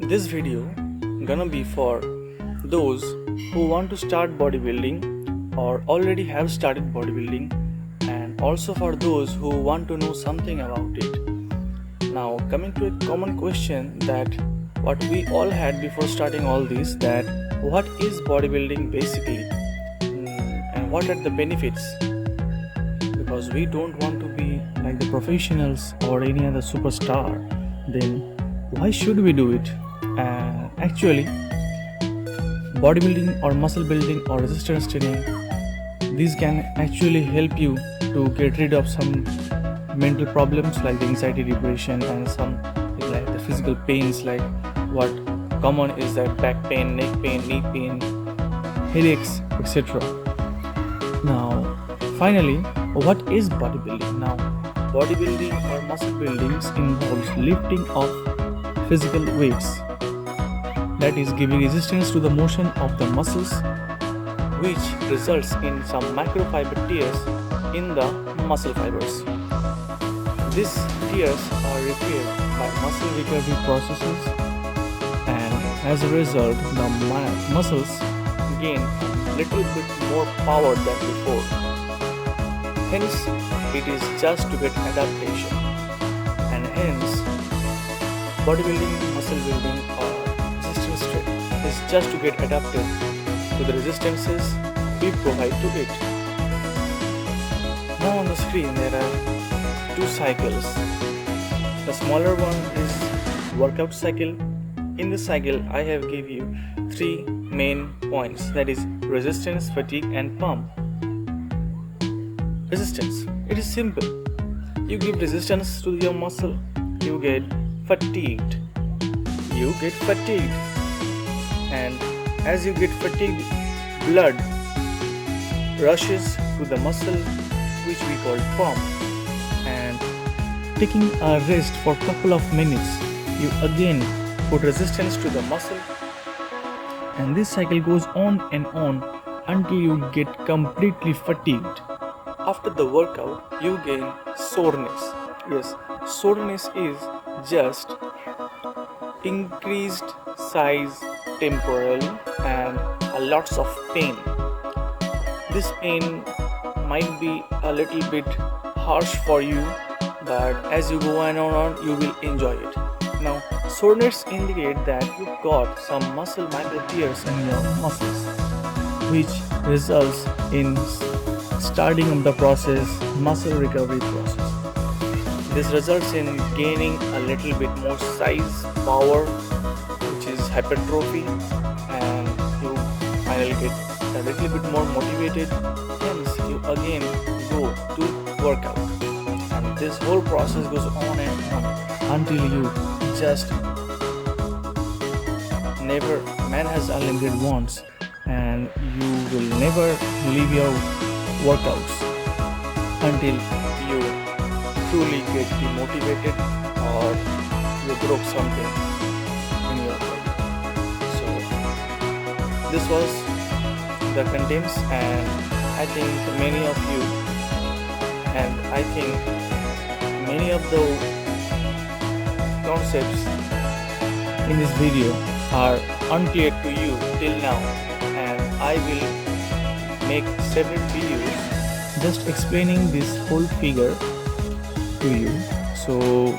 This video gonna be for those who want to start bodybuilding or already have started bodybuilding, and also for those who want to know something about it. Now coming to a common question that what we all had before starting all this, that what is bodybuilding basically, and what are the benefits, because we don't want to be like the professionals or any other superstar. Then why should we do it? Actually, bodybuilding or muscle building or resistance training, these can actually help you to get rid of some mental problems like the anxiety, depression, and some like the physical pains, like what common is that back pain, neck pain, knee pain, headaches, etc. Now finally, what is bodybuilding? Now bodybuilding or muscle building involves lifting of physical weights, that is giving resistance to the motion of the muscles, which results in some microfiber tears in the muscle fibers. These tears are repaired by muscle recovery processes, and as a result the muscles gain little bit more power than before. Hence it is just to get adaptation, and hence bodybuilding, muscle building or resistance training is just to get adapted to the resistances we provide to it. Now on the screen there are two cycles. The smaller one is workout cycle. In this cycle I have give you three main points, that is resistance, fatigue and pump. Resistance, it is simple. You give resistance to your muscle, you get fatigued. And as you get fatigued, blood rushes to the muscle, which we call pump, and taking a rest for a couple of minutes, you again put resistance to the muscle, and this cycle goes on and on until you get completely fatigued. After the workout, you gain soreness. Yes, soreness is just increased size temporarily and lots of pain. This pain might be a little bit harsh for you, but as you go on, you will enjoy it. Now, soreness indicate that you got some muscle micro tears in your muscles, which results in starting of the process, muscle recovery process. This results in gaining a little bit more size, power, which is hypertrophy, and you finally get a little bit more motivated. Hence, you again go to workout, and this whole process goes on and on until you just never. Man has unlimited wants, and you will never leave your workouts until you truly get demotivated or you broke something in your body. So this was the contents, and I think many of you, and I think many of the concepts in this video are unclear to you till now, and I will make several videos just explaining this whole figure to you. So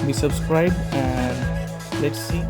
be subscribed and let's see